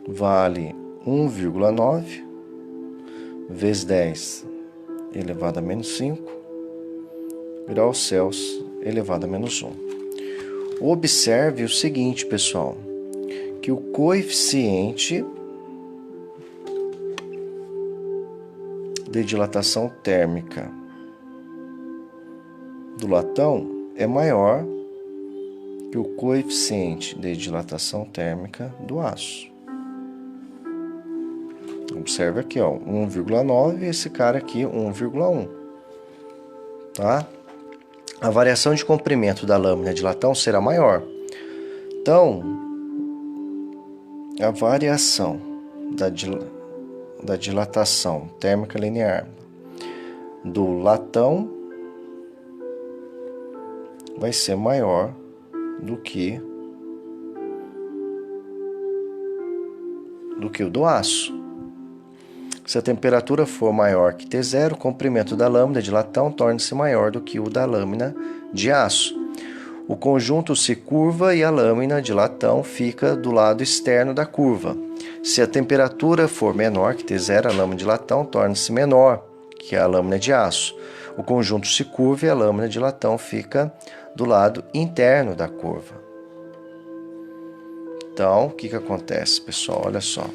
vale 1,9 vezes 10 elevado a menos 5 graus Celsius elevado a menos 1. Observe o seguinte, pessoal, que o coeficiente de dilatação térmica do latão é maior que o coeficiente de dilatação térmica do aço. Observe aqui, ó, 1,9 e esse cara aqui 1,1, tá? a variação de comprimento da lâmina de latão será maior. Então, a variação da dilatação térmica linear do latão vai ser maior do que o do aço. Se a temperatura for maior que T0, o comprimento da lâmina de latão torna-se maior do que o da lâmina de aço. O conjunto se curva e a lâmina de latão fica do lado externo da curva. Se a temperatura for menor que T0, a lâmina de latão torna-se menor que a lâmina de aço. O conjunto se curva e a lâmina de latão fica do lado interno da curva. Então, o que acontece, pessoal? Olha só.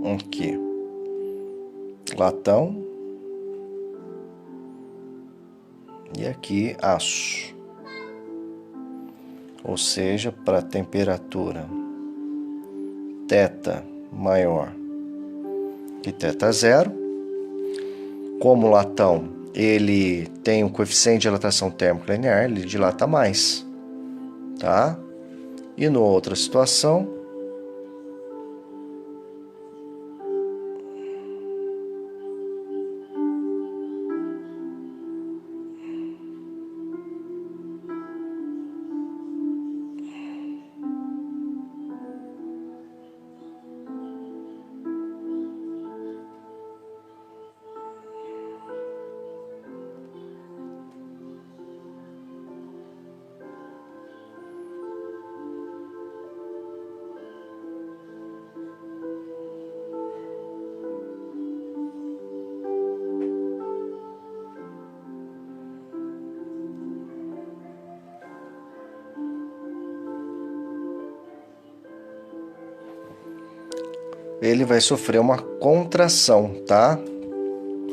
Aqui, latão e aqui aço, ou seja, para a temperatura θ maior que θ0, como o latão ele tem um coeficiente de dilatação térmica linear, ele dilata mais, tá? E na outra situação, ele vai sofrer uma contração, tá?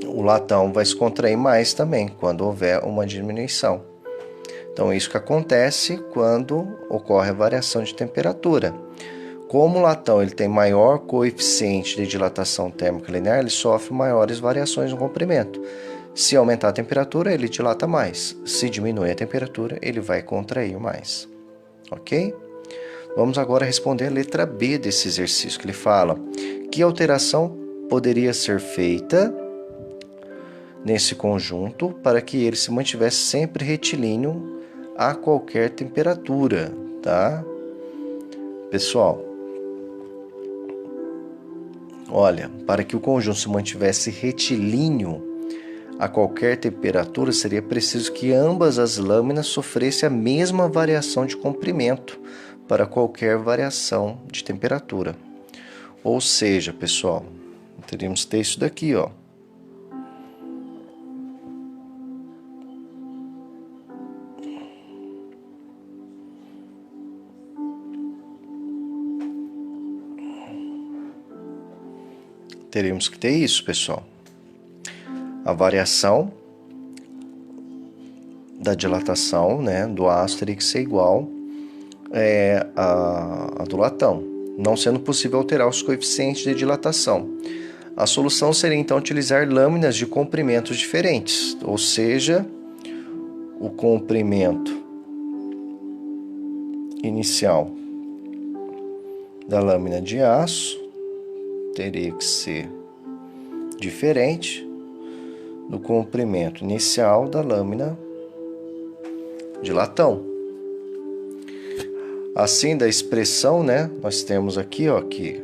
O latão vai se contrair mais também quando houver uma diminuição. Então, isso que acontece quando ocorre a variação de temperatura. Como o latão ele tem maior coeficiente de dilatação térmica linear, ele sofre maiores variações no comprimento. Se aumentar a temperatura, ele dilata mais. Se diminuir a temperatura, ele vai contrair mais. Ok? Vamos agora responder a letra B desse exercício, que ele fala: que alteração poderia ser feita nesse conjunto para que ele se mantivesse sempre retilíneo a qualquer temperatura, tá? Pessoal, olha, para que o conjunto se mantivesse retilíneo a qualquer temperatura, seria preciso que ambas as lâminas sofressem a mesma variação de comprimento para qualquer variação de temperatura. Ou seja, pessoal, teríamos que ter isso daqui, ó. Teríamos que ter isso, pessoal. A variação da dilatação, né, do aço teria que ser igual a do latão, não sendo possível alterar os coeficientes de dilatação. A solução seria então utilizar lâminas de comprimentos diferentes, ou seja, o comprimento inicial da lâmina de aço teria que ser diferente do comprimento inicial da lâmina de latão. Assim, da expressão, né, nós temos aqui, ó, que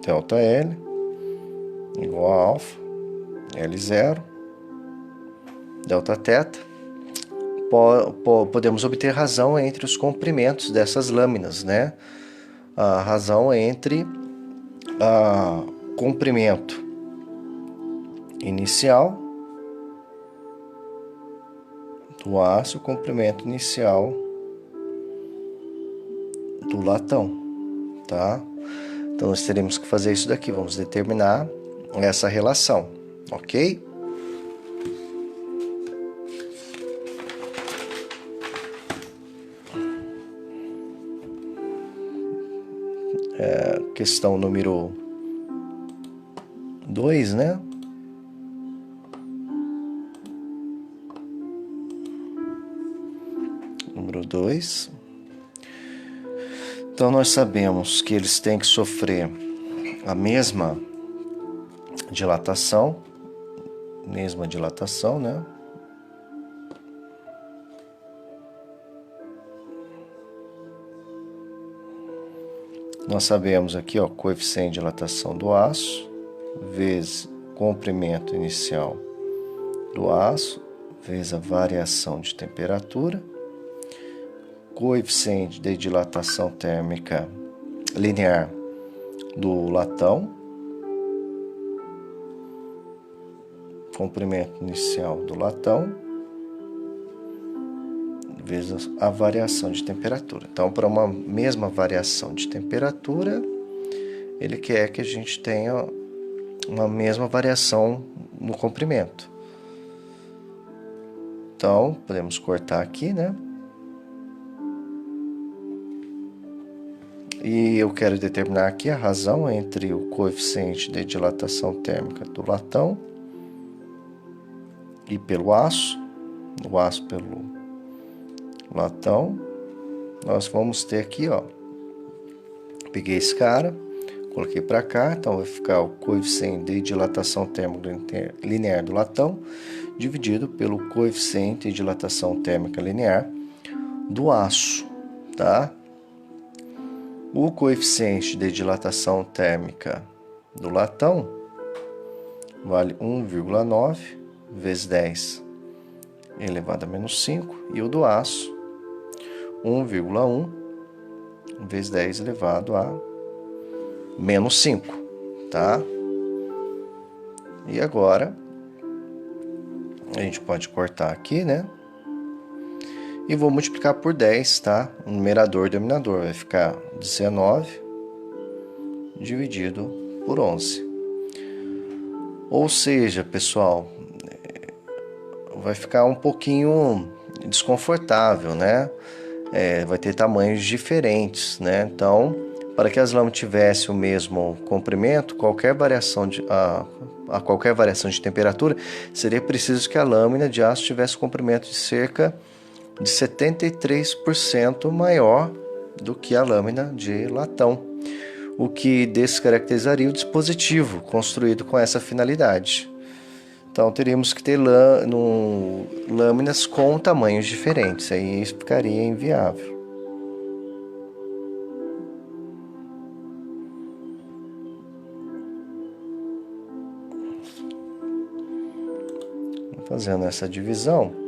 ΔL igual a alfa, L0, Δθ. Podemos obter razão entre os comprimentos dessas lâminas, né? A razão entre o comprimento inicial do aço, o comprimento inicial do latão, tá? Então nós teremos que fazer isso daqui, vamos determinar essa relação, ok? Questão número 2, né? Número 2. Então, nós sabemos que eles têm que sofrer a mesma dilatação, né? Nós sabemos aqui, ó, coeficiente de dilatação do aço, vezes comprimento inicial do aço, vezes a variação de temperatura, coeficiente de dilatação térmica linear do latão, comprimento inicial do latão, vezes a variação de temperatura. Então, para uma mesma variação de temperatura, ele quer que a gente tenha uma mesma variação no comprimento. Então, podemos cortar aqui, né? E eu quero determinar aqui a razão entre o coeficiente de dilatação térmica do latão e pelo aço, o aço pelo latão. Nós vamos ter aqui, ó, peguei esse cara, coloquei para cá, então vai ficar o coeficiente de dilatação térmica linear do latão dividido pelo coeficiente de dilatação térmica linear do aço, tá? O coeficiente de dilatação térmica do latão vale 1,9 vezes 10 elevado a menos 5, e o do aço 1,1 vezes 10 elevado a menos 5, tá? E agora a gente pode cortar aqui, né? E vou multiplicar por 10, tá? O numerador e denominador vai ficar 19 dividido por 11. Ou seja, pessoal, vai ficar um pouquinho desconfortável, né? Vai ter tamanhos diferentes, né? Então, para que as lâminas tivessem o mesmo comprimento, qualquer variação de temperatura, seria preciso que a lâmina de aço tivesse um comprimento de cerca de 73% maior do que a lâmina de latão, o que descaracterizaria o dispositivo construído com essa finalidade. Então, teríamos que ter lâminas com tamanhos diferentes, aí isso ficaria inviável. Fazendo essa divisão,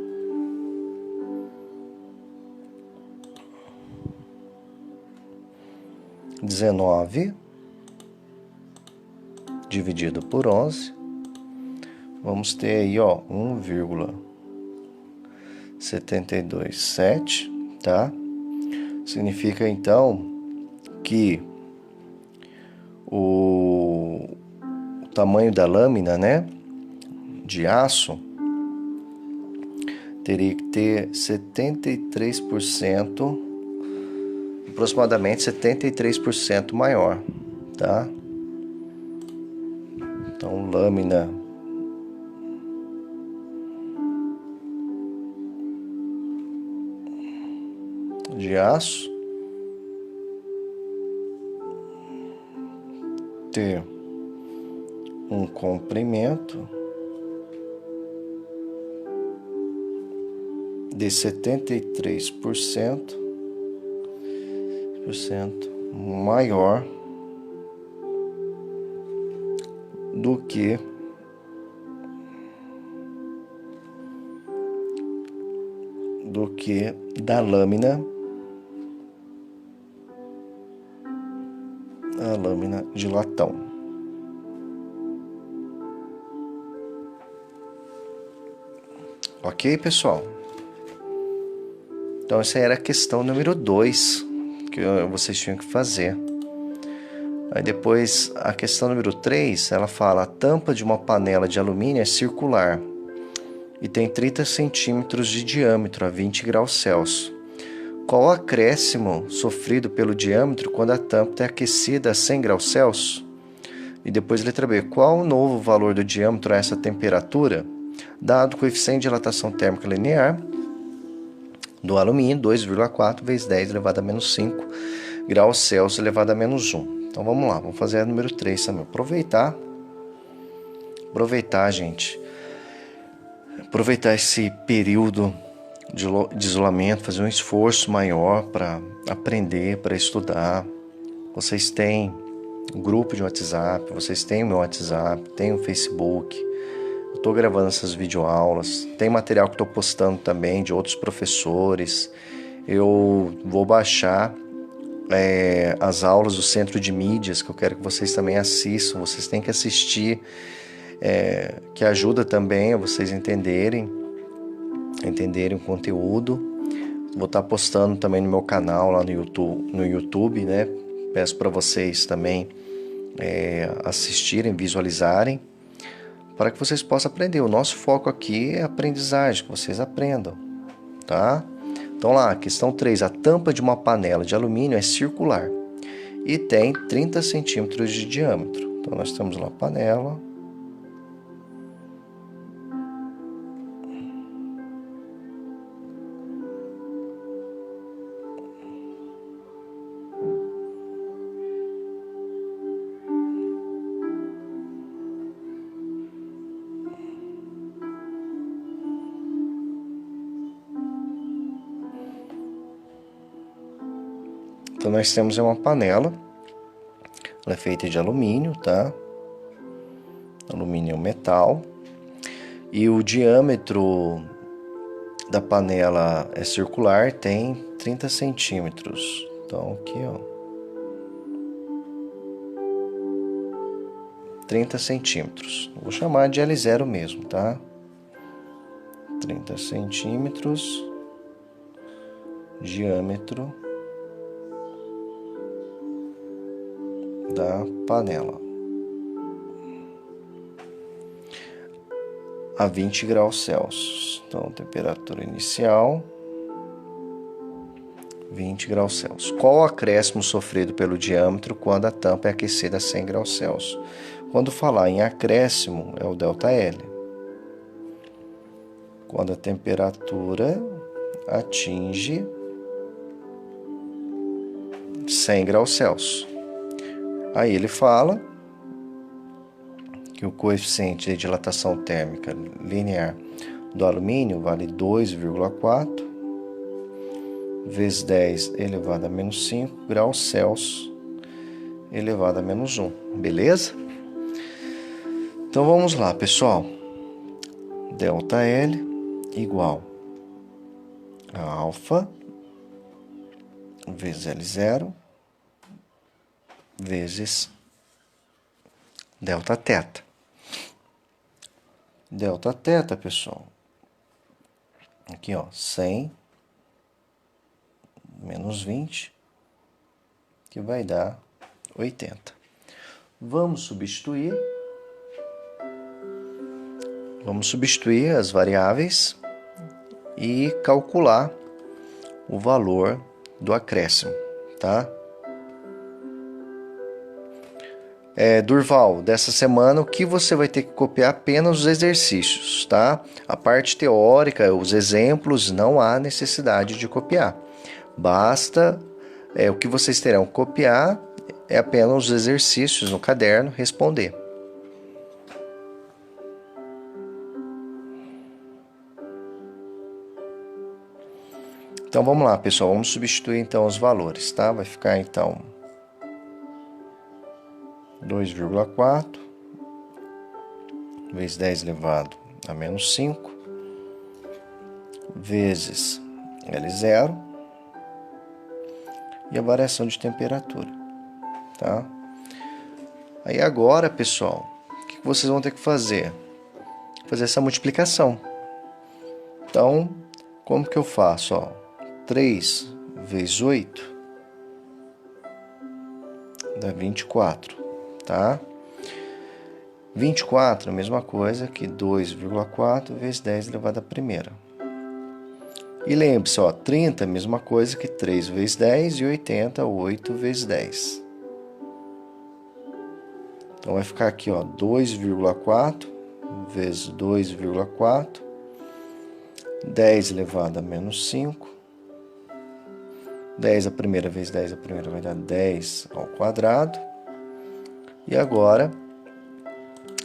(19) dividido por 11, vamos ter aí, ó, 1,727, tá? Significa então que o tamanho da lâmina, né, de aço teria que ter 73%, aproximadamente 73% maior, tá? Então, lâmina de aço ter um comprimento de 73% maior do que da lâmina de latão. Ok, pessoal? Então essa era a questão número 2 que vocês tinham que fazer. Aí depois a questão número 3, ela fala: a tampa de uma panela de alumínio é circular e tem 30 centímetros de diâmetro a 20 graus Celsius. Qual o acréscimo sofrido pelo diâmetro quando a tampa é aquecida a 100 graus Celsius? E depois letra B, qual o novo valor do diâmetro a essa temperatura, dado o coeficiente de dilatação térmica linear do alumínio, 2,4 vezes 10 elevado a menos 5 graus Celsius elevado a menos 1. Então vamos lá, vamos fazer a número 3 também. Aproveitar, gente. Aproveitar esse período de isolamento, fazer um esforço maior para aprender, para estudar. Vocês têm um grupo de WhatsApp, vocês têm o meu WhatsApp, tem o Facebook. Eu estou gravando essas videoaulas. Tem material que estou postando também de outros professores. Eu vou baixar as aulas do Centro de Mídias, que eu quero que vocês também assistam. Vocês têm que assistir, que ajuda também a vocês entenderem o conteúdo. Vou estar postando também no meu canal lá no YouTube, né? Peço para vocês também assistirem, visualizarem, para que vocês possam aprender. O nosso foco aqui é aprendizagem, que vocês aprendam, tá? Então lá, questão 3, a tampa de uma panela de alumínio é circular e tem 30 centímetros de diâmetro. Então nós temos lá a panela. Então nós temos uma panela, ela é feita de alumínio, tá? Alumínio é um metal. E o diâmetro da panela é circular, tem 30 centímetros. Então aqui, ó, 30 centímetros. Vou chamar de L0 mesmo, tá? 30 centímetros, diâmetro da panela a 20 graus Celsius. Então, temperatura inicial 20 graus Celsius. Qual o acréscimo sofrido pelo diâmetro quando a tampa é aquecida a 100 graus Celsius? Quando falar em acréscimo, é o ΔL. Quando a temperatura atinge 100 graus Celsius. Aí ele fala que o coeficiente de dilatação térmica linear do alumínio vale 2,4 vezes 10 elevado a menos 5 graus Celsius elevado a menos 1. Beleza? Então vamos lá, pessoal. ΔL igual a alfa vezes L0 vezes Δθ. Δθ, pessoal, aqui ó, 100 menos 20, que vai dar 80. Vamos substituir as variáveis e calcular o valor do acréscimo, tá? Durval, dessa semana, o que você vai ter que copiar? Apenas os exercícios, tá? A parte teórica, os exemplos, não há necessidade de copiar. Basta, o que vocês terão que copiar é apenas os exercícios no caderno, responder. Então vamos lá, pessoal, vamos substituir então os valores, tá? Vai ficar então 2,4 vezes 10 elevado a menos 5 vezes L0 e a variação de temperatura, tá? Aí agora, pessoal, o que vocês vão ter que fazer? Fazer essa multiplicação. Então, como que eu faço? Ó, 3 vezes 8 dá 24, tá? 24 é a mesma coisa que 2,4 vezes 10 elevado à primeira. E lembre-se, 30 é a mesma coisa que 3 vezes 10 e 80, 8 vezes 10. Então vai ficar aqui, 2,4 vezes 2,4, 10 elevado a menos 5. 10 a primeira vezes 10 a primeira vai dar 10 ao quadrado. E agora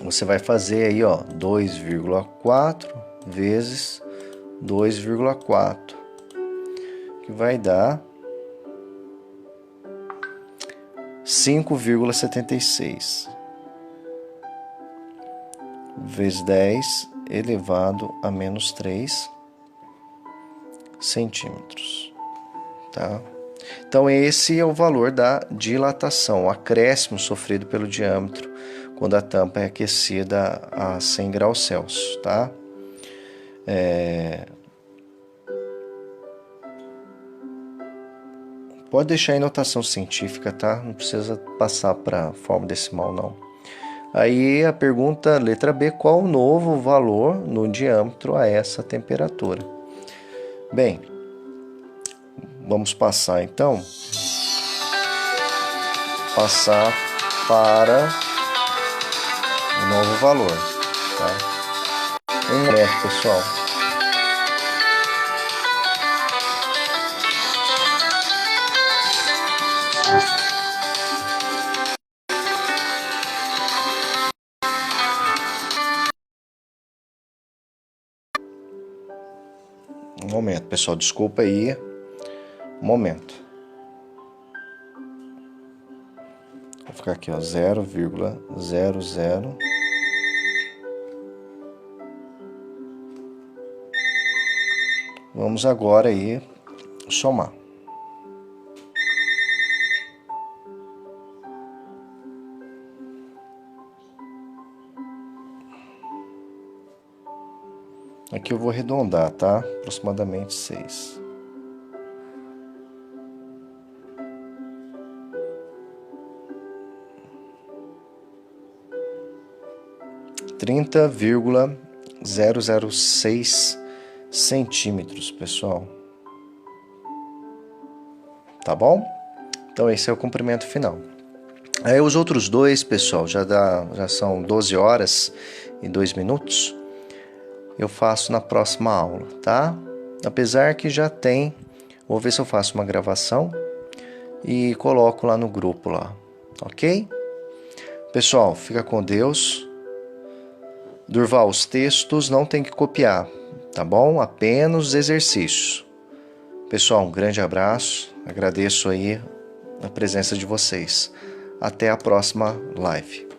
você vai fazer aí, 2,4 vezes 2,4, que vai dar 5,76 vezes 10 elevado a menos 3 centímetros, tá? Então esse é o valor da dilatação, o acréscimo sofrido pelo diâmetro quando a tampa é aquecida a 100 graus Celsius, tá? Pode deixar em notação científica, tá? Não precisa passar para forma decimal, não. Aí a pergunta, letra B, qual o novo valor no diâmetro a essa temperatura? Bem, vamos passar então. Passar para o novo valor, tá? Um momento, pessoal. Um momento, pessoal, desculpa aí. Um momento. Vou ficar aqui, 0,00. Vamos agora aí somar. Aqui eu vou arredondar, tá? Aproximadamente 6. (30,006 centímetros, pessoal. Tá bom? Então esse é o comprimento final. Aí os outros dois, pessoal, já são 12 horas e 2 minutos. Eu faço na próxima aula, tá? Apesar que já tem, vou ver se eu faço uma gravação e coloco lá no grupo lá, ok? Pessoal, fica com Deus. Durval, os textos não tem que copiar, tá bom? Apenas os exercícios. Pessoal, um grande abraço, agradeço aí a presença de vocês. Até a próxima live.